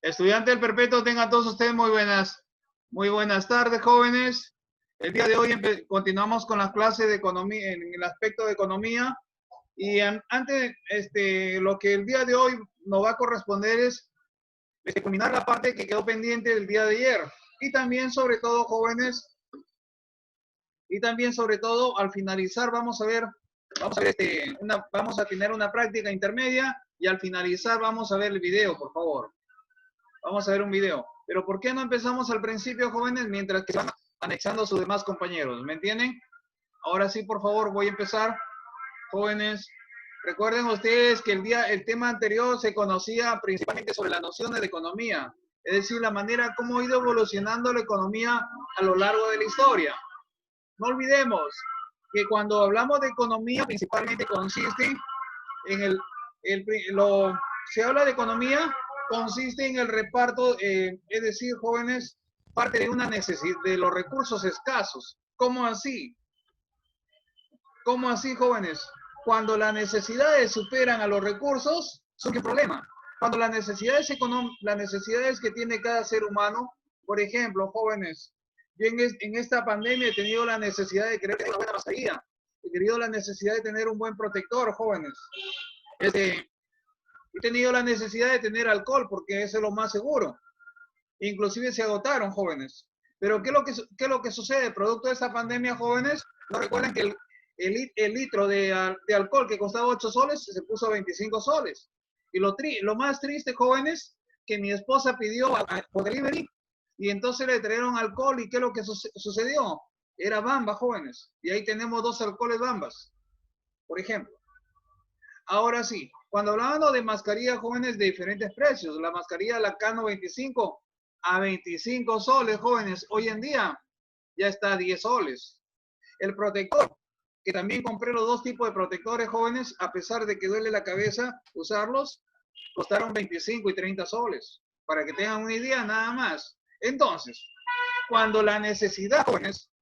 Estudiante del Perpetuo, tengan todos ustedes muy buenas tardes, jóvenes. El día de hoy continuamos con las clases de economía, en el aspecto de economía. Y antes, lo que el día de hoy nos va a corresponder es culminar la parte que quedó pendiente del día de ayer. Y también, sobre todo, jóvenes, al finalizar, vamos a tener una práctica intermedia y al finalizar vamos a ver el video, por favor. Vamos a ver un video. Pero ¿por qué no empezamos al principio, jóvenes, mientras que van anexando a sus demás compañeros? ¿Me entienden? Ahora sí, por favor, voy a empezar. Jóvenes, recuerden ustedes que el tema anterior se conocía principalmente sobre las nociones de economía. Es decir, la manera como ha ido evolucionando la economía a lo largo de la historia. No olvidemos que cuando hablamos de economía, principalmente consiste en se habla de economía, consiste en el reparto, es decir, jóvenes, parte de una necesidad de los recursos escasos. ¿Cómo así? ¿Cómo así, jóvenes? Cuando las necesidades superan a los recursos, ¿son qué problema? Cuando las necesidades que tiene cada ser humano, por ejemplo, jóvenes, yo en esta pandemia he tenido la necesidad de tener una buena mascarilla, he tenido la necesidad de tener un buen protector, jóvenes. He tenido la necesidad de tener alcohol porque eso es lo más seguro. Inclusive se agotaron, jóvenes. Pero ¿qué es lo que sucede? Producto de esta pandemia, jóvenes, no recuerdan que el litro de alcohol que costaba 8 soles se puso a 25 soles. Y lo más triste, jóvenes, que mi esposa pidió por delivery y entonces le trajeron alcohol. ¿Y qué es lo que sucedió? Era Bamba, jóvenes. Y ahí tenemos 2 alcoholes Bambas, por ejemplo. Ahora sí, cuando hablamos de mascarillas, jóvenes, de diferentes precios, la mascarilla Lacano 25 a 25 soles, jóvenes, hoy en día ya está a 10 soles. El protector, que también compré los 2 tipos de protectores, jóvenes, a pesar de que duele la cabeza usarlos, costaron 25 y 30 soles, para que tengan una idea nada más. Entonces, cuando la necesidad, jóvenes,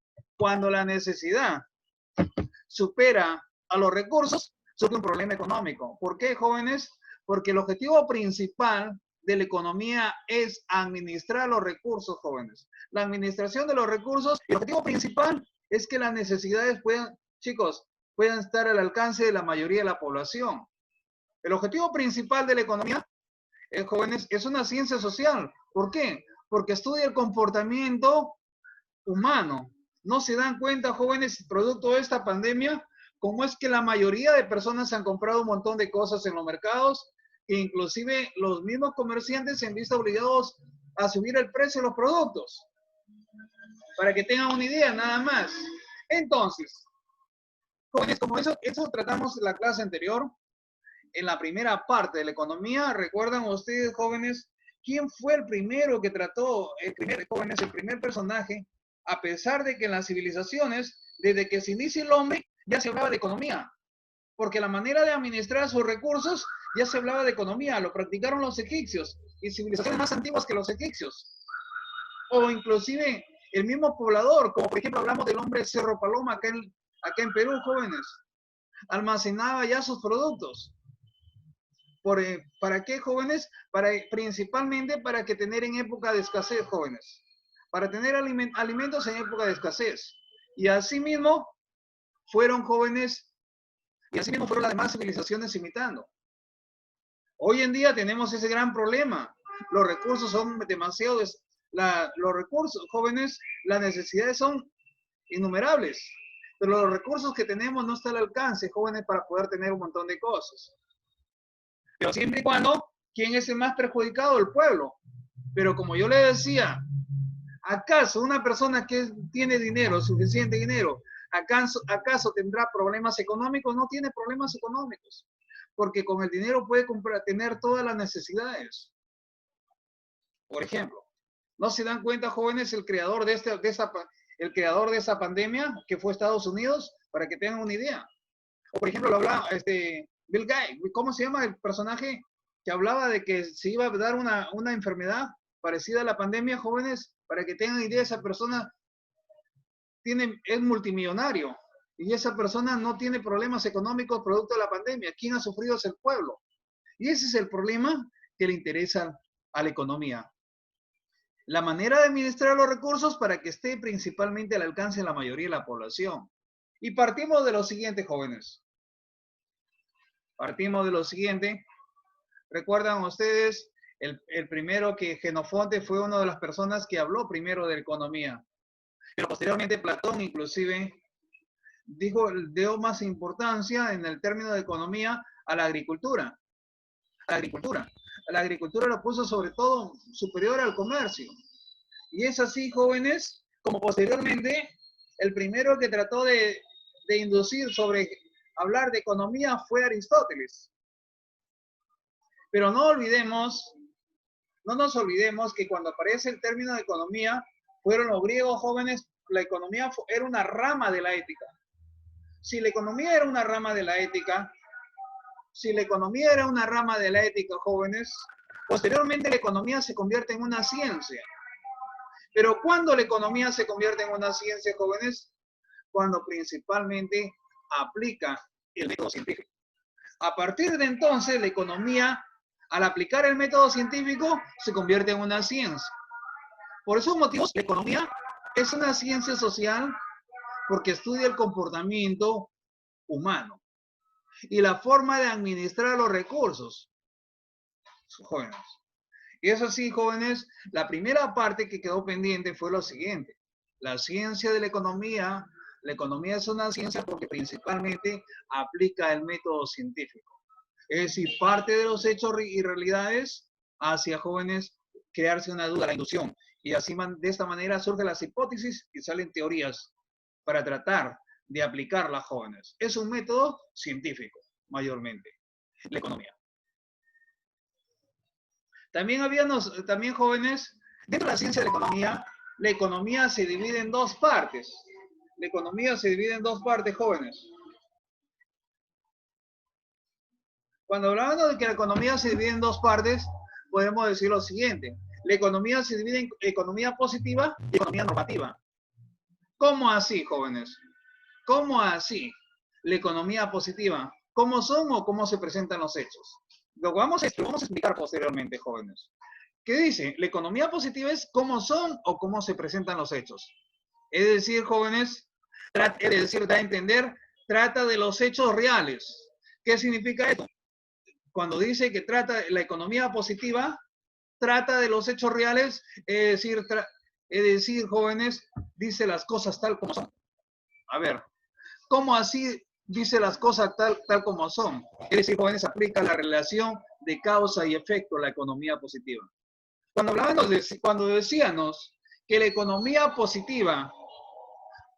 supera a los recursos, surge un problema económico. ¿Por qué, jóvenes? Porque el objetivo principal de la economía es administrar los recursos, jóvenes. La administración de los recursos, el objetivo principal es que las necesidades puedan estar al alcance de la mayoría de la población. El objetivo principal de la economía, jóvenes, es una ciencia social. ¿Por qué? Porque estudia el comportamiento humano. ¿No se dan cuenta, jóvenes, producto de esta pandemia, cómo es que la mayoría de personas han comprado un montón de cosas en los mercados, e inclusive los mismos comerciantes se han visto obligados a subir el precio de los productos? Para que tengan una idea, nada más. Entonces, jóvenes, como eso tratamos en la clase anterior, en la primera parte de la economía. ¿Recuerdan ustedes, jóvenes, quién fue el primero que trató, el primer personaje, a pesar de que en las civilizaciones, desde que se inicia el hombre, ya se hablaba de economía? Porque la manera de administrar sus recursos ya se hablaba de economía, lo practicaron los egipcios y civilizaciones más antiguas que los egipcios. O inclusive el mismo poblador, como por ejemplo hablamos del hombre Cerro Paloma acá en Perú, jóvenes, almacenaba ya sus productos. ¿Para qué, jóvenes? Principalmente para que tener en época de escasez, jóvenes. Para tener alimentos en época de escasez. Y asimismo fueron jóvenes, y asimismo fueron las demás civilizaciones imitando. Hoy en día tenemos ese gran problema. Los recursos son demasiado, los recursos, jóvenes, las necesidades son innumerables. Pero los recursos que tenemos no están al alcance, jóvenes, para poder tener un montón de cosas. Pero siempre y cuando, ¿quién es el más perjudicado? El pueblo. Pero como yo le decía, ¿acaso una persona que tiene dinero, suficiente dinero, acaso tendrá problemas económicos? No tiene problemas económicos, porque con el dinero puede tener todas las necesidades. Por ejemplo, ¿no se dan cuenta, jóvenes, el creador de esa pandemia, que fue Estados Unidos? Para que tengan una idea. O por ejemplo, lo hablaba Bill Gates. ¿Cómo se llama el personaje que hablaba de que se iba a dar una enfermedad parecida a la pandemia, jóvenes? Para que tengan idea, esa persona es multimillonario y esa persona no tiene problemas económicos producto de la pandemia. ¿Quién ha sufrido? Es el pueblo. Y ese es el problema que le interesa a la economía. La manera de administrar los recursos para que esté principalmente al alcance de la mayoría de la población. Y partimos de lo siguiente, jóvenes. Partimos de lo siguiente. ¿Recuerdan ustedes el primero que Jenofonte fue una de las personas que habló primero de economía? Pero posteriormente Platón inclusive dio más importancia en el término de economía a la agricultura. A la agricultura lo puso sobre todo superior al comercio. Y es así, jóvenes, como posteriormente el primero que trató de inducir sobre hablar de economía fue Aristóteles. Pero no nos olvidemos que cuando aparece el término de economía, fueron los griegos, jóvenes. La economía era una rama de la ética. Si la economía era una rama de la ética, jóvenes, posteriormente la economía se convierte en una ciencia. Pero ¿cuándo la economía se convierte en una ciencia, jóvenes? Cuando principalmente aplica el método científico. A partir de entonces, la economía, al aplicar el método científico, se convierte en una ciencia. Por esos motivos, la economía es una ciencia social porque estudia el comportamiento humano y la forma de administrar los recursos, jóvenes. Y eso sí, jóvenes, la primera parte que quedó pendiente fue lo siguiente. La ciencia de la economía es una ciencia porque principalmente aplica el método científico. Es decir, parte de los hechos y realidades hacia jóvenes crearse una duda, la inducción. Y así de esta manera surgen las hipótesis y salen teorías para tratar de aplicarlas, jóvenes. Es un método científico, mayormente, la economía. También jóvenes, dentro de la ciencia de la economía se divide en dos partes. La economía se divide en dos partes, jóvenes. Cuando hablamos de que la economía se divide en dos partes, podemos decir lo siguiente. La economía se divide en economía positiva y economía normativa. ¿Cómo así, jóvenes? ¿Cómo así? La economía positiva. ¿Cómo son o cómo se presentan los hechos? Lo vamos a explicar posteriormente, jóvenes. ¿Qué dice? La economía positiva es cómo son o cómo se presentan los hechos. Es decir, jóvenes, da a entender, trata de los hechos reales. ¿Qué significa esto? Cuando dice que trata la economía positiva, trata de los hechos reales, es decir, jóvenes, dice las cosas tal como son. A ver, ¿cómo así dice las cosas tal como son? Es decir, jóvenes, aplica la relación de causa y efecto a la economía positiva. Cuando decíamos que la economía positiva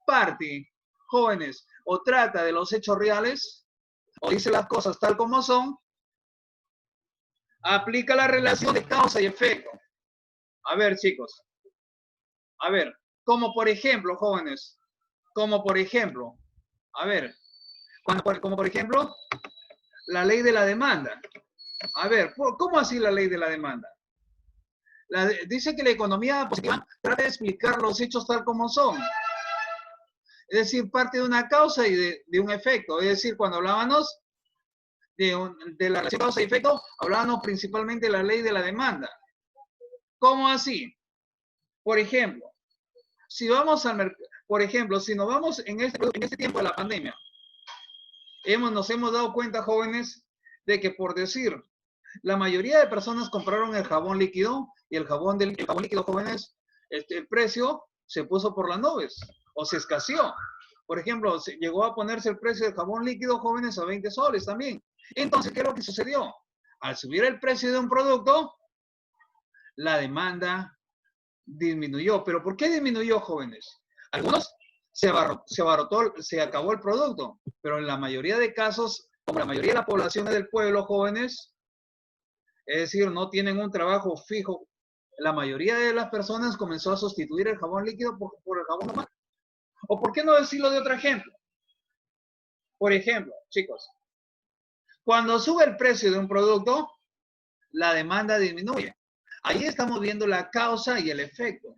parte, jóvenes, o trata de los hechos reales, o dice las cosas tal como son, aplica la relación de causa y efecto. A ver, chicos. A ver, como por ejemplo, jóvenes, como por ejemplo, a ver, como por ejemplo, la ley de la demanda. A ver, ¿cómo así la ley de la demanda? Dice que la economía positiva trata de explicar los hechos tal como son. Es decir, parte de una causa y de un efecto. Es decir, cuando hablábamos de la relación causa y efecto, hablábamos principalmente de la ley de la demanda. ¿Cómo así? Por ejemplo, si vamos al mercado, por ejemplo, si nos vamos en este tiempo de la pandemia, nos hemos dado cuenta, jóvenes, de que por decir, la mayoría de personas compraron el jabón líquido y el jabón líquido, jóvenes, el precio se puso por las nubes o se escaseó. Por ejemplo, llegó a ponerse el precio del jabón líquido, jóvenes, a 20 soles también. Entonces, ¿qué es lo que sucedió? Al subir el precio de un producto, la demanda disminuyó. ¿Pero por qué disminuyó, jóvenes? Algunos se acabó el producto, pero en la mayoría de casos, como la mayoría de la población del pueblo, jóvenes, es decir, no tienen un trabajo fijo, la mayoría de las personas comenzó a sustituir el jabón líquido por el jabón normal. ¿O por qué no decirlo de otro ejemplo? Por ejemplo, chicos, cuando sube el precio de un producto, la demanda disminuye. Ahí estamos viendo la causa y el efecto.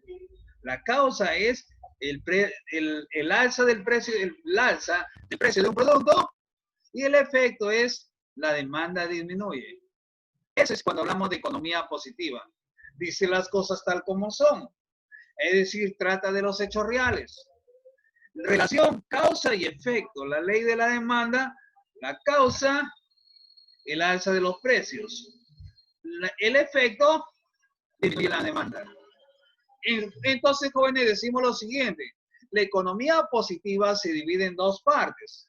La causa es el alza del precio, de un producto, y el efecto es la demanda disminuye. Eso es cuando hablamos de economía positiva. dice las cosas tal como son. Es decir, trata de los hechos reales. Relación, causa y efecto. La ley de la demanda, la causa, el alza de los precios. El efecto, disminuye la demanda. Entonces, jóvenes, decimos lo siguiente. La economía positiva se divide en dos partes.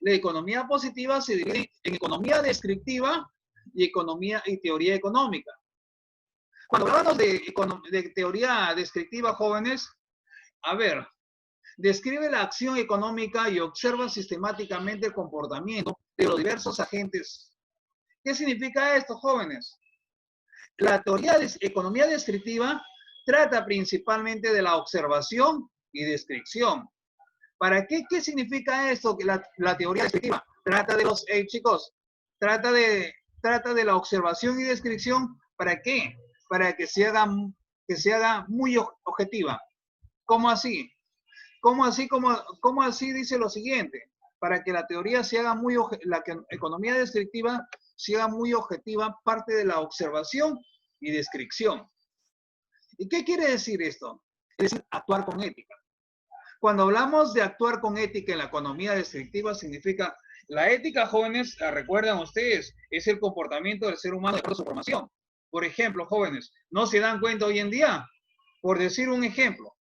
La economía positiva se divide en economía descriptiva y economía y teoría económica. Cuando hablamos de teoría descriptiva, jóvenes, a ver, describe la acción económica y observa sistemáticamente el comportamiento de los diversos agentes. ¿Qué significa esto, jóvenes? La teoría de economía descriptiva trata principalmente de la observación y descripción. ¿Para qué? ¿Qué significa esto? Que la teoría descriptiva trata de los, chicos, trata de la observación y descripción. ¿Para qué? Para que se haga muy objetiva. ¿Cómo así? ¿Cómo así dice lo siguiente? Para que la teoría se haga la economía descriptiva se haga muy objetiva, parte de la observación y descripción. ¿Y qué quiere decir esto? Es decir, actuar con ética. Cuando hablamos de actuar con ética en la economía descriptiva, significa la ética, jóvenes, la recuerdan ustedes, es el comportamiento del ser humano de acuerdo a su formación. Por ejemplo, jóvenes, ¿no se dan cuenta hoy en día? Por decir un ejemplo,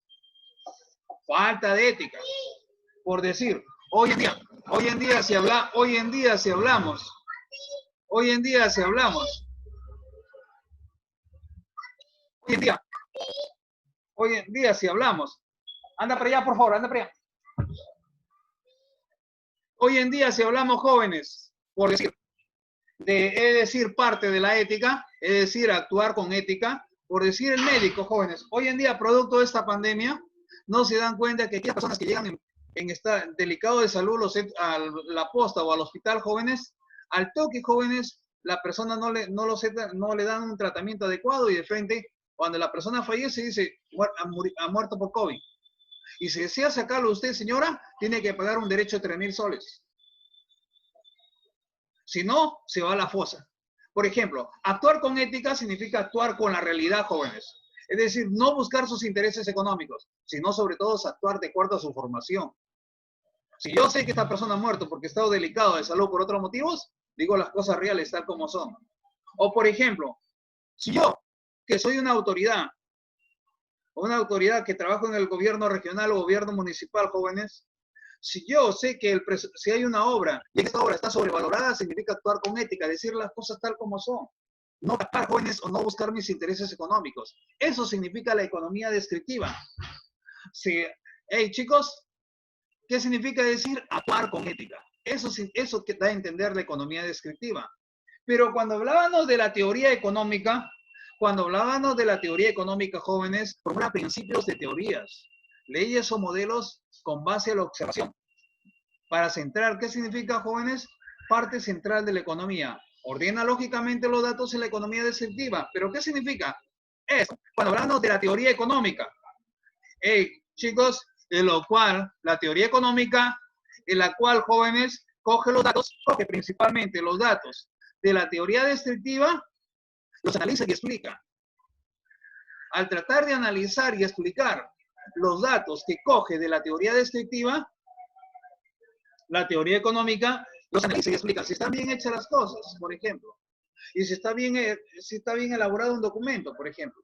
falta de ética. Por decir, hoy en día si hablamos, hoy en día si hablamos, anda para allá, por favor, anda para allá. Hoy en día si hablamos, jóvenes, por decir, es decir, parte de la ética, es decir, actuar con ética, por decir el médico, jóvenes, hoy en día, producto de esta pandemia, no se dan cuenta que aquellas personas que llegan en estado delicado de salud a la posta o al hospital, jóvenes, al toque, jóvenes, la persona no le dan un tratamiento adecuado y de frente, cuando la persona fallece, dice, ha muerto por COVID. Y si desea sacarlo usted, señora, tiene que pagar un derecho de 3.000 soles. Si no, se va a la fosa. Por ejemplo, actuar con ética significa actuar con la realidad, jóvenes. Es decir, no buscar sus intereses económicos, sino sobre todo actuar de acuerdo a su formación. Si yo sé que esta persona ha muerto porque ha estado delicado de salud por otros motivos, digo las cosas reales tal como son. O por ejemplo, si yo, que soy una autoridad que trabaja en el gobierno regional o gobierno municipal, jóvenes, si yo sé que si hay una obra y esta obra está sobrevalorada, significa actuar con ética, decir las cosas tal como son. No tapar, jóvenes, o no buscar mis intereses económicos. Eso significa la economía descriptiva. Sí. Hey, chicos, ¿qué significa decir actuar con ética? Eso que da a entender la economía descriptiva. Pero cuando hablábamos de la teoría económica, jóvenes, formula principios de teorías, leyes o modelos con base a la observación. Para centrar, ¿qué significa, jóvenes? Parte central de la economía. Ordena lógicamente los datos en la economía descriptiva. ¿Pero qué significa? Cuando hablamos de la teoría económica. Chicos, en lo cual, la teoría económica, en la cual, jóvenes, coge principalmente los datos de la teoría descriptiva, los analiza y explica. Al tratar de analizar y explicar los datos que coge de la teoría descriptiva, la teoría económica los analiza y explica si están bien hechas las cosas, por ejemplo, y si está bien elaborado un documento, por ejemplo,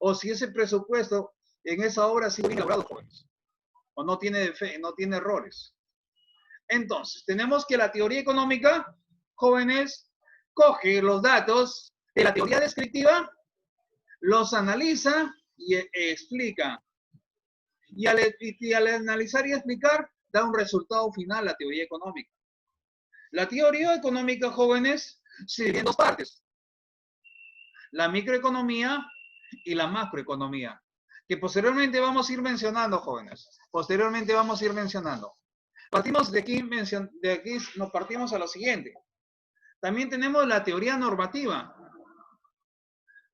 o si ese presupuesto en esa obra ha sido bien elaborado, jóvenes, o no tiene errores. Entonces, tenemos que la teoría económica, jóvenes, coge los datos de la teoría descriptiva, los analiza y explica. Y al analizar y explicar, da un resultado final la teoría económica. La teoría económica, jóvenes, se divide en dos partes. La microeconomía y la macroeconomía, que posteriormente vamos a ir mencionando, jóvenes. Posteriormente vamos a ir mencionando. Partimos de aquí nos partimos a lo siguiente. También tenemos la teoría normativa,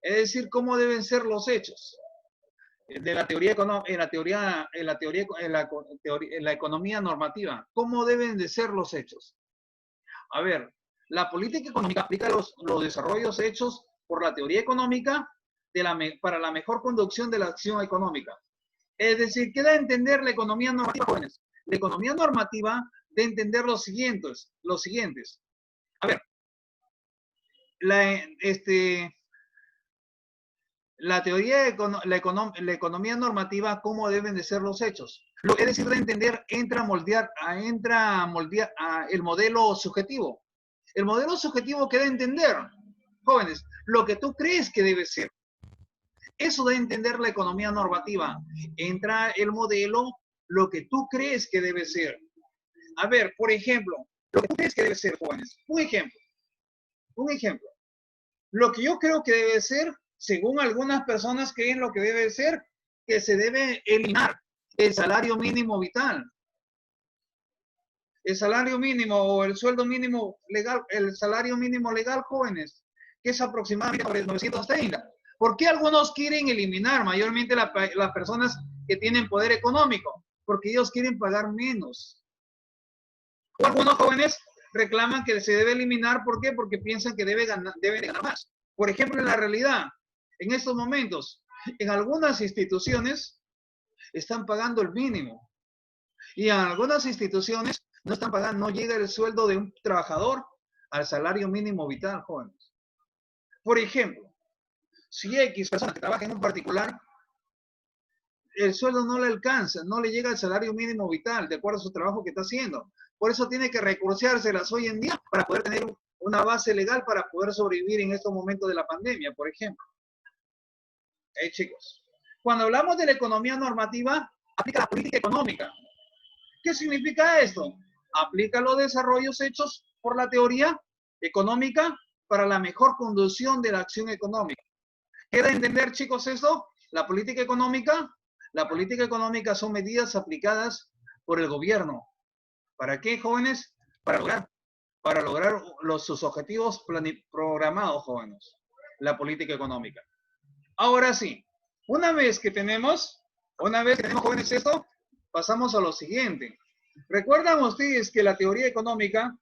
es decir, cómo deben ser los hechos de la teoría en la economía normativa. ¿Cómo deben de ser los hechos? A ver, la política económica aplica los desarrollos hechos por la teoría económica para la mejor conducción de la acción económica. Es decir, ¿qué da a entender la economía normativa, jóvenes? La economía normativa da a entender los siguientes. A ver, la teoría de la economía normativa, ¿cómo deben de ser los hechos? Es decir, de entender, entra a moldear el modelo subjetivo. El modelo subjetivo que da a entender, jóvenes, lo que tú crees que debe ser. Eso da a entender la economía normativa. Entra el modelo, lo que tú crees que debe ser. A ver, por ejemplo, lo que tú crees que debe ser, jóvenes. Un ejemplo. Lo que yo creo que debe ser, según algunas personas creen lo que debe ser, que se debe eliminar el salario mínimo vital. El salario mínimo o el sueldo mínimo legal, el salario mínimo legal, jóvenes, que es aproximadamente 930. ¿Por qué algunos quieren eliminar, mayormente las personas que tienen poder económico? Porque ellos quieren pagar menos. O algunos jóvenes reclaman que se debe eliminar, ¿por qué? Porque piensan que deben ganar más. Por ejemplo, en la realidad, en estos momentos, en algunas instituciones están pagando el mínimo. Y en algunas instituciones no están pagando, no llega el sueldo de un trabajador al salario mínimo vital, jóvenes. Por ejemplo, si X persona que trabaja en un particular, el sueldo no le alcanza, no le llega el salario mínimo vital de acuerdo a su trabajo que está haciendo. Por eso tiene que recursárselas hoy en día para poder tener una base legal para poder sobrevivir en estos momentos de la pandemia, por ejemplo. Chicos, cuando hablamos de la economía normativa, aplica la política económica. ¿Qué significa esto? Aplica los desarrollos hechos por la teoría económica para la mejor conducción de la acción económica. ¿Qué da a entender, chicos, esto? La política económica son medidas aplicadas por el gobierno. ¿Para qué, jóvenes? Para lograr sus objetivos programados, jóvenes. La política económica. Ahora sí, una vez que tenemos, jóvenes, esto, pasamos a lo siguiente. ¿Recuerdan ustedes que la teoría económica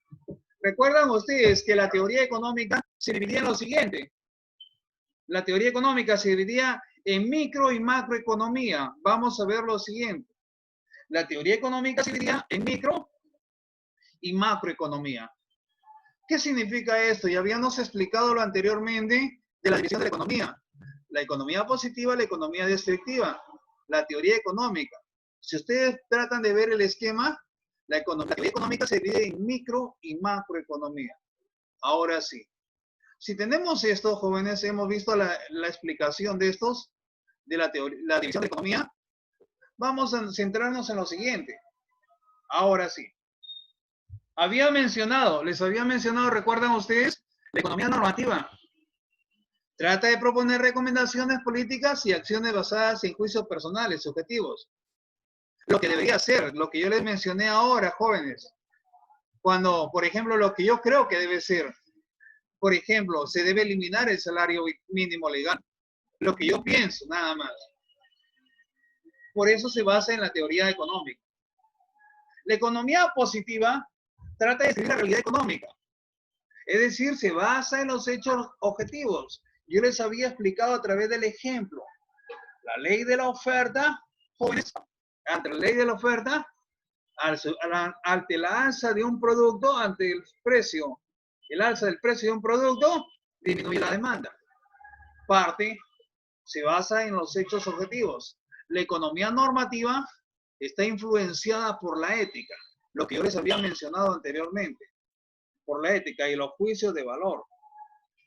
se dividía en lo siguiente? La teoría económica se dividía en micro y macroeconomía. Vamos a ver lo siguiente. La teoría económica se dividía en micro y macroeconomía. ¿Qué significa esto? Ya habíamos explicado lo anteriormente de la división de la economía. La economía positiva, la economía destructiva, la teoría económica. Si ustedes tratan de ver el esquema, la teoría económica se divide en micro y macroeconomía. Ahora sí. Si tenemos esto, jóvenes, hemos visto la explicación de estos, de la división de economía, vamos a centrarnos en lo siguiente. Ahora sí. Les había mencionado, ¿recuerdan ustedes? La economía normativa. Trata de proponer recomendaciones políticas y acciones basadas en juicios personales, subjetivos. Lo que debería ser, lo que yo les mencioné ahora, jóvenes. Cuando, por ejemplo, lo que yo creo que debe ser, por ejemplo, se debe eliminar el salario mínimo legal. Lo que yo pienso, nada más. Por eso se basa en la teoría económica. La economía positiva trata de describir la realidad económica. Es decir, se basa en los hechos objetivos. Yo les había explicado a través del ejemplo. La ley de la oferta, jóvenes, ante la ley de la oferta, ante la alza de un producto, ante el precio, el alza del precio de un producto, disminuye la demanda. Parte se basa en los hechos objetivos. La economía normativa está influenciada por la ética, lo que yo les había mencionado anteriormente, por la ética y los juicios de valor.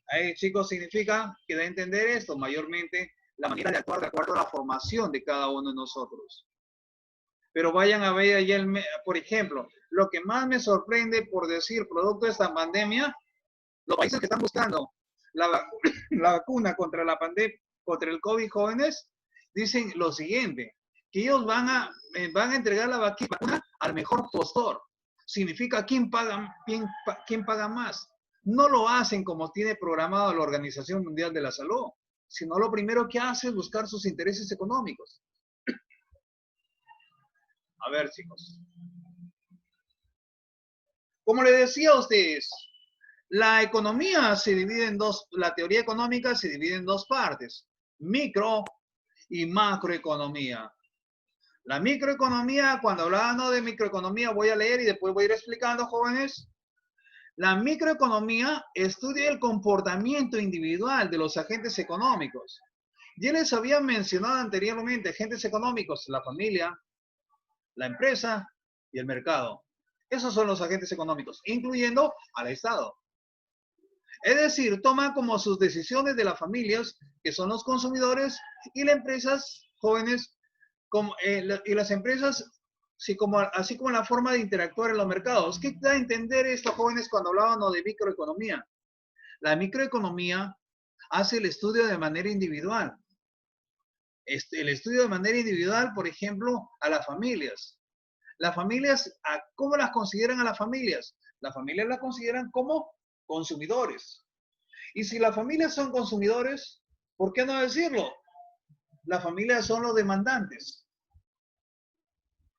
Ahí, chicos, significa que da a entender esto, mayormente la manera de actuar de acuerdo a la formación de cada uno de nosotros. Pero vayan a ver allá, por ejemplo, lo que más me sorprende, por decir, producto de esta pandemia, los países que están buscando la vacuna contra la pandemia, contra el COVID, jóvenes, dicen lo siguiente, que ellos van a entregar la vacuna al mejor postor. Significa quién paga más. No lo hacen como tiene programado la Organización Mundial de la Salud, sino lo primero que hace es buscar sus intereses económicos. A ver, chicos. Como les decía a ustedes, la economía se divide en dos, la teoría económica se divide en dos partes. micro y macroeconomía. La microeconomía, cuando hablábamos de microeconomía, voy a leer y después voy a ir explicando, jóvenes. La microeconomía estudia el comportamiento individual de los agentes económicos. Ya les había mencionado anteriormente, agentes económicos, la familia, la empresa y el mercado. Esos son los agentes económicos, incluyendo al Estado. Es decir, toma como sus decisiones de las familias, que son los consumidores, y las empresas jóvenes, y las empresas, así como la forma de interactuar en los mercados. ¿Qué da a entender estos jóvenes cuando hablábamos de microeconomía? La microeconomía hace el estudio de manera individual. El estudio de manera individual, por ejemplo, a las familias. Las familias, ¿cómo las consideran a las familias? Las familias las consideran como consumidores. Y si las familias son consumidores, ¿por qué no decirlo? Las familias son los demandantes.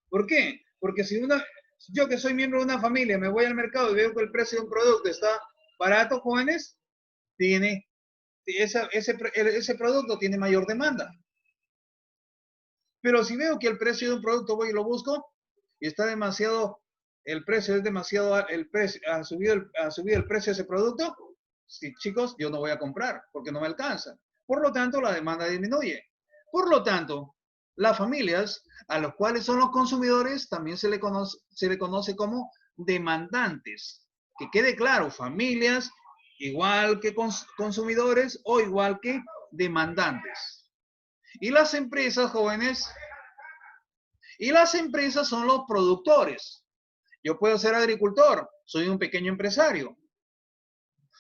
¿Por qué? Porque si yo que soy miembro de una familia me voy al mercado y veo que el precio de un producto está barato, jóvenes, ese producto tiene mayor demanda. Pero si veo que el precio de un producto voy y lo busco y está demasiado, el precio es demasiado, ha subido el precio de ese producto, sí, chicos, yo no voy a comprar porque no me alcanza. Por lo tanto, la demanda disminuye. Por lo tanto, las familias a los cuales son los consumidores también se le conoce como demandantes. Que quede claro, familias igual que consumidores o igual que demandantes. Y las empresas, jóvenes, son los productores. Yo puedo ser agricultor, soy un pequeño empresario.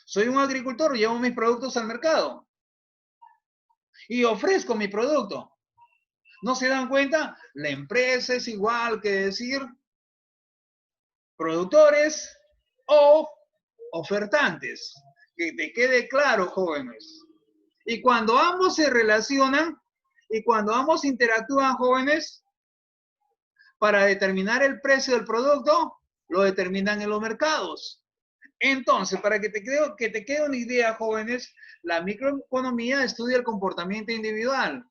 Soy un agricultor, llevo mis productos al mercado y ofrezco mi producto. ¿No se dan cuenta? La empresa es igual que decir productores o ofertantes. Que te quede claro, jóvenes. Y cuando ambos se relacionan y cuando ambos interactúan, jóvenes, para determinar el precio del producto, lo determinan en los mercados. Entonces, para que te quede una idea, jóvenes, la microeconomía estudia el comportamiento individual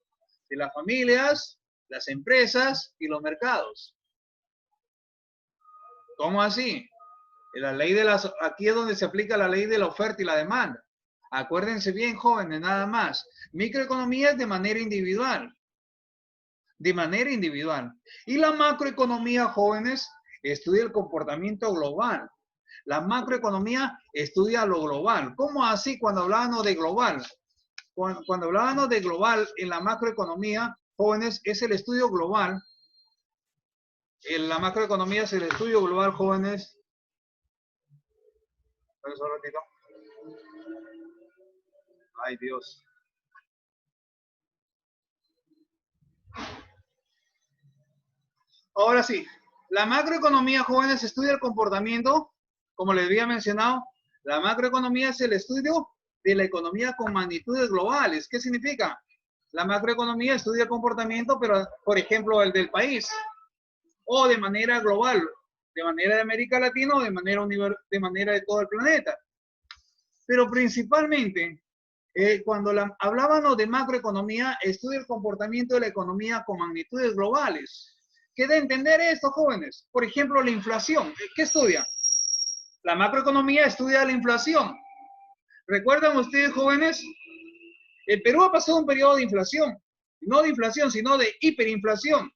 de las familias, las empresas y los mercados. ¿Cómo así? Aquí es donde se aplica la ley de la oferta y la demanda. Acuérdense bien, jóvenes, nada más. Microeconomía es de manera individual. De manera individual. Y la macroeconomía, jóvenes, estudia el comportamiento global. La macroeconomía estudia lo global. ¿Cómo así cuando hablábamos de global? Cuando hablábamos de global en la macroeconomía, jóvenes, es el estudio global. En la macroeconomía es el estudio global, jóvenes. Ay, Dios. Ahora sí, la macroeconomía, jóvenes, estudia el comportamiento, como les había mencionado. La macroeconomía es el estudio de la economía con magnitudes globales. ¿Qué significa? La macroeconomía estudia el comportamiento, pero, por ejemplo, el del país, o de manera global, de manera de América Latina o de manera de todo el planeta. Pero principalmente, cuando hablábamos de macroeconomía, estudia el comportamiento de la economía con magnitudes globales. ¿Qué de entender esto, jóvenes? Por ejemplo, la inflación. ¿Qué estudia? La macroeconomía estudia la inflación. ¿Recuerdan ustedes, jóvenes? El Perú ha pasado un periodo de inflación. No de inflación, sino de hiperinflación.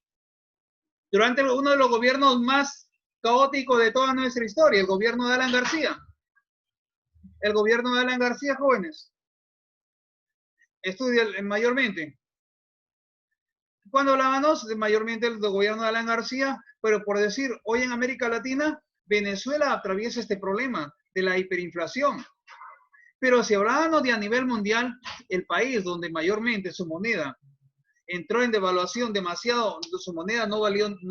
Durante uno de los gobiernos más caóticos de toda nuestra historia, el gobierno de Alan García. El gobierno de Alan García, jóvenes, estudia mayormente. Cuando hablábamos mayormente del gobierno de Alan García, pero por decir, hoy en América Latina, Venezuela atraviesa este problema de la hiperinflación. Pero si hablábamos de a nivel mundial, el país donde mayormente su moneda entró en devaluación demasiado, su moneda no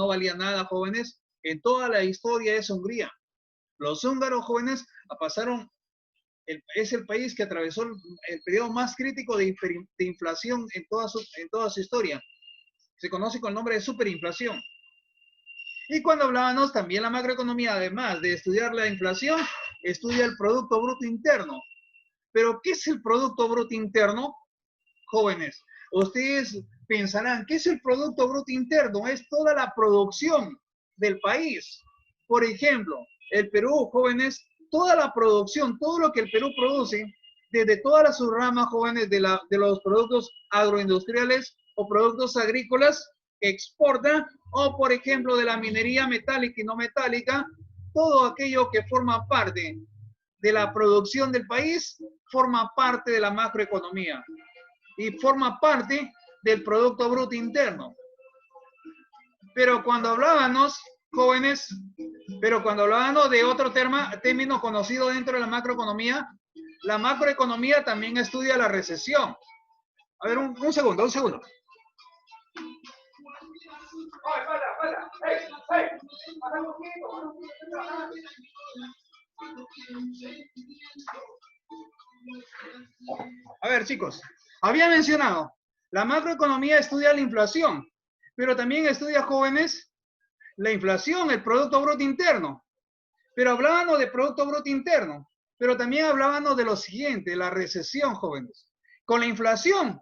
valía nada, jóvenes, en toda la historia es Hungría. Los húngaros, jóvenes, es el país que atravesó el periodo más crítico de inflación en toda su historia. Se conoce con el nombre de superinflación. Y cuando hablábamos también la macroeconomía, además de estudiar la inflación, estudia el Producto Bruto Interno. ¿Pero qué es el Producto Bruto Interno? jóvenes, ustedes pensarán, ¿qué es el Producto Bruto Interno? Es toda la producción del país. Por ejemplo, el Perú, jóvenes, toda la producción, todo lo que el Perú produce, desde todas las subramas, jóvenes, de los productos agroindustriales o productos agrícolas que exporta, o por ejemplo de la minería metálica y no metálica, todo aquello que forma parte de la producción del país, forma parte de la macroeconomía y forma parte del Producto Bruto Interno. Pero cuando hablábamos, jóvenes, de otro término conocido dentro de la macroeconomía, la macroeconomía también estudia la recesión. A ver, un segundo. A ver, chicos, había mencionado, la macroeconomía estudia la inflación, pero también estudia, jóvenes, la inflación, el Producto Bruto Interno. Pero hablábamos de Producto Bruto Interno, pero también hablábamos de lo siguiente, la recesión, jóvenes. Con la inflación,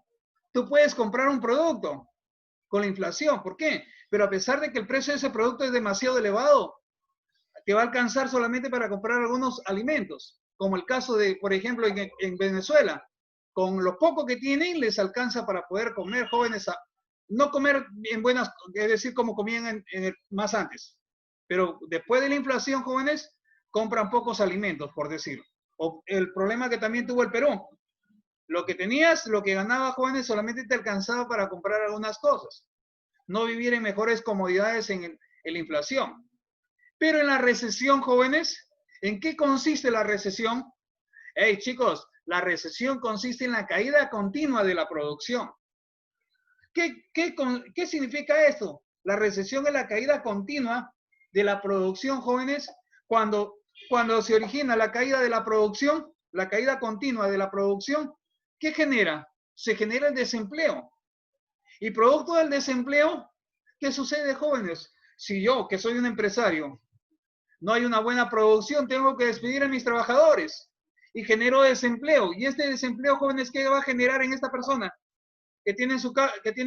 tú puedes comprar un producto, con la inflación, ¿por qué? Pero a pesar de que el precio de ese producto es demasiado elevado, te va a alcanzar solamente para comprar algunos alimentos, como el caso de, por ejemplo, en Venezuela, con lo poco que tienen, les alcanza para poder comer, jóvenes, no comer en buenas, es decir, como comían más antes, pero después de la inflación, jóvenes, compran pocos alimentos, por decirlo. O el problema que también tuvo el Perú, lo que tenías, lo que ganaba, jóvenes, solamente te alcanzaba para comprar algunas cosas, no vivir en mejores comodidades en la inflación. Pero en la recesión, jóvenes, ¿en qué consiste la recesión? Hey, chicos, la recesión consiste en la caída continua de la producción. ¿Qué significa esto? La recesión es la caída continua de la producción, jóvenes. Cuando se origina la caída de la producción, la caída continua de la producción, ¿qué genera? Se genera el desempleo. Y producto del desempleo, ¿qué sucede, jóvenes? Si yo, que soy un empresario, no hay una buena producción, tengo que despedir a mis trabajadores y genero desempleo. Y este desempleo, jóvenes, ¿qué va a generar en esta persona? Que tiene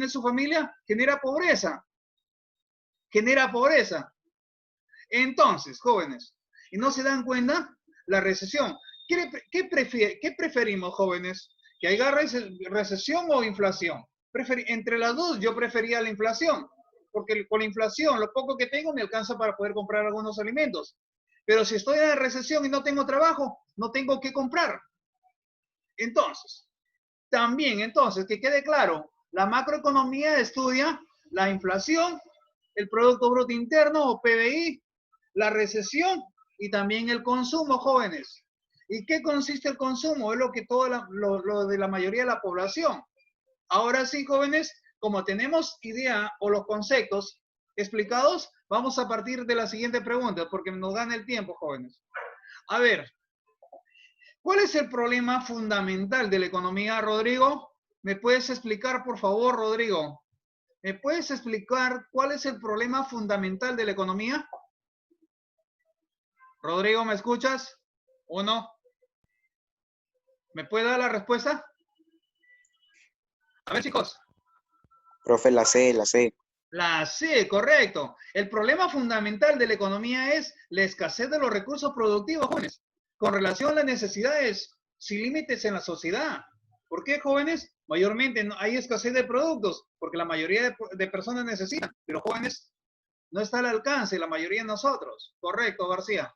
su familia, genera pobreza. Genera pobreza. Entonces, jóvenes, ¿y no se dan cuenta? La recesión. ¿Qué preferimos, jóvenes? ¿Que haya recesión o inflación? Entre las dos, yo prefería la inflación, porque con la inflación, lo poco que tengo me alcanza para poder comprar algunos alimentos. Pero si estoy en la recesión y no tengo trabajo, no tengo que comprar. Entonces, que quede claro, la macroeconomía estudia la inflación, el Producto Bruto Interno o PBI, la recesión y también el consumo, jóvenes. ¿Y qué consiste el consumo? Es lo que lo de la mayoría de la población. Ahora sí, jóvenes, como tenemos idea o los conceptos explicados, vamos a partir de la siguiente pregunta, porque nos gana el tiempo, jóvenes. A ver, ¿cuál es el problema fundamental de la economía, Rodrigo? ¿Me puedes explicar, por favor, Rodrigo? ¿Me puedes explicar cuál es el problema fundamental de la economía? Rodrigo, ¿me escuchas? ¿O no? ¿Me puede dar la respuesta? A ver, chicos. Profe, la C. La C, correcto. El problema fundamental de la economía es la escasez de los recursos productivos, jóvenes, con relación a las necesidades sin límites en la sociedad. ¿Por qué, jóvenes? Mayormente no hay escasez de productos, porque la mayoría de personas necesitan, pero jóvenes no está al alcance, la mayoría de nosotros. Correcto, García.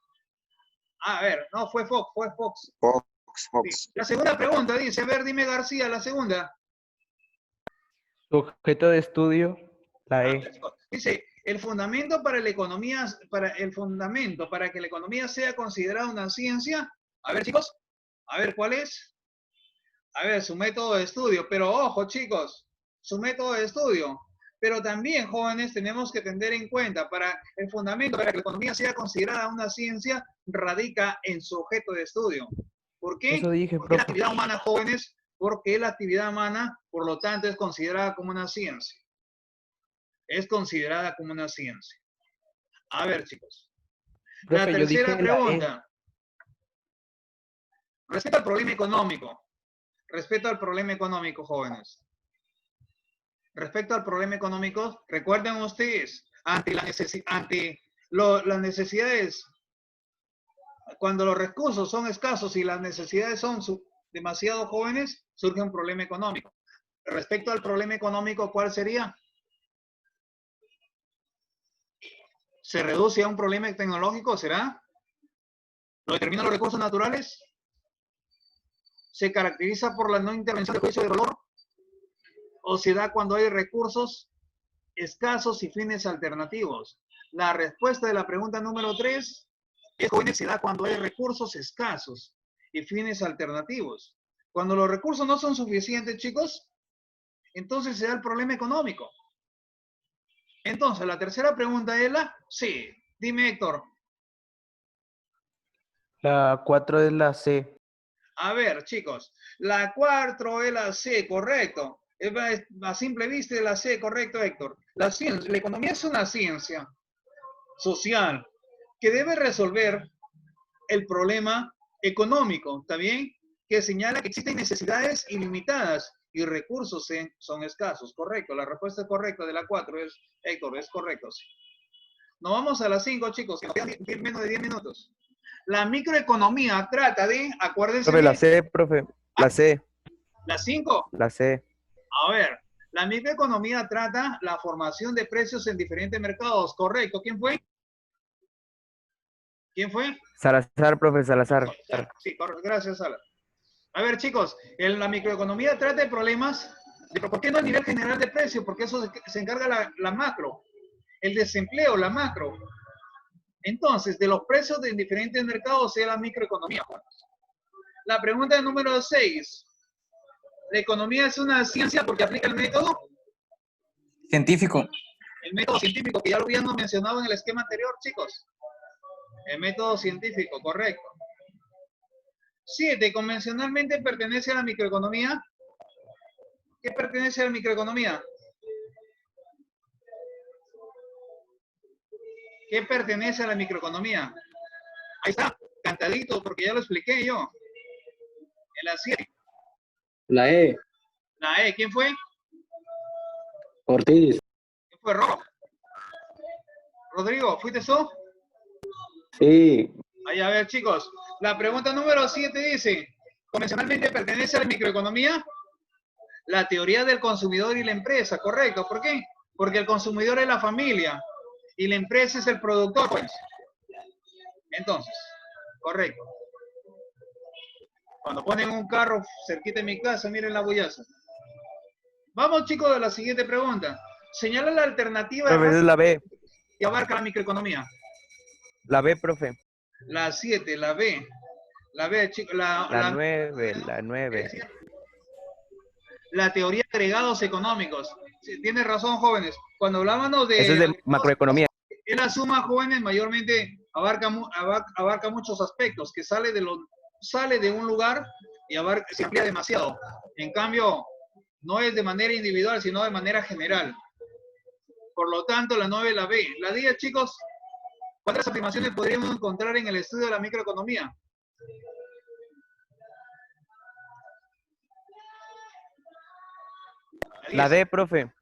A ver, no, fue Fox. Fox. Sí. La segunda pregunta dice, a ver, dime, García, la segunda. Su objeto de estudio, la E. Dice, el fundamento para que la economía sea considerada una ciencia. A ver, chicos, a ver, ¿cuál es? A ver, su método de estudio. Pero ojo, chicos, su método de estudio. Pero también, jóvenes, tenemos que tener en cuenta, para el fundamento para que la economía sea considerada una ciencia, radica en su objeto de estudio. ¿Por qué? Eso dije, Porque la profe. actividad humana, jóvenes, porque la actividad humana, por lo tanto, es considerada como una ciencia. Es considerada como una ciencia. A ver, chicos. La Profe, yo tercera dije la E. pregunta. Respecto al problema económico. Respecto al problema económico, jóvenes. Respecto al problema económico, recuerden ustedes, las necesidades, cuando los recursos son escasos y las necesidades son demasiado jóvenes, surge un problema económico. Respecto al problema económico, ¿cuál sería? ¿Se reduce a un problema tecnológico? ¿Será? ¿Lo determinan los recursos naturales? ¿Se caracteriza por la no intervención de juicio de valor? ¿O se da cuando hay recursos escasos y fines alternativos? La respuesta de la pregunta número 3 es, jóvenes, se da cuando hay recursos escasos y fines alternativos. Cuando los recursos no son suficientes, chicos, entonces se da el problema económico. Entonces, la tercera pregunta es la C. Dime, Héctor. La 4 es la C. A ver, chicos, la 4 es la C, correcto. A simple vista es la C, correcto, Héctor. La economía es una ciencia social que debe resolver el problema económico, ¿está bien? Que señala que existen necesidades ilimitadas y recursos son escasos, correcto. La respuesta correcta de la 4 es, Héctor, es correcto. Sí. Nos vamos a la 5, chicos, que nos quedan menos de 10 minutos. La microeconomía trata de, acuérdense Profe, bien. la C, profe. La C. ¿La 5? La C. A ver, la microeconomía trata la formación de precios en diferentes mercados, correcto. ¿Quién fue? ¿Quién fue? Salazar, profe, Salazar. Sí, correcto. Gracias, Sala. A ver, chicos, la microeconomía trata de problemas, ¿por qué no el nivel general de precios? Porque eso se encarga la macro. El desempleo, la macro. Entonces, de los precios de diferentes mercados es la microeconomía. La pregunta número 6. ¿La economía es una ciencia porque aplica el método? Científico. El método científico, que ya lo habíamos mencionado en el esquema anterior, chicos. El método científico, correcto. 7. ¿Convencionalmente pertenece a la microeconomía? ¿Qué pertenece a la microeconomía? ¿Qué pertenece a la microeconomía? Ahí está, cantadito, porque ya lo expliqué yo. En la 7. La E. La E, ¿quién fue? Ortiz. ¿Quién fue? Rodrigo, ¿fuiste tú? Sí. Ahí, a ver, chicos. La pregunta número 7 dice, ¿convencionalmente pertenece a la microeconomía? La teoría del consumidor y la empresa, correcto. ¿Por qué? Porque el consumidor es la familia y la empresa es el productor, pues. Entonces, correcto. Cuando ponen un carro cerquita de mi casa, miren la bullaza. Vamos, chicos, a la siguiente pregunta. Señala la alternativa Profe, es la B. que abarca la microeconomía. La B, profe. La 7, la B. La B, chicos. La 9, la 9. La teoría de agregados económicos. Sí, tienes razón, jóvenes. Cuando hablábamos de... Eso es de macroeconomía. En la suma, jóvenes, mayormente abarca muchos aspectos, que sale de un lugar y se amplía demasiado. En cambio, no es de manera individual, sino de manera general. Por lo tanto, la 9 es la B. La 10, chicos, ¿cuántas afirmaciones podríamos encontrar en el estudio de la microeconomía? La D, profe.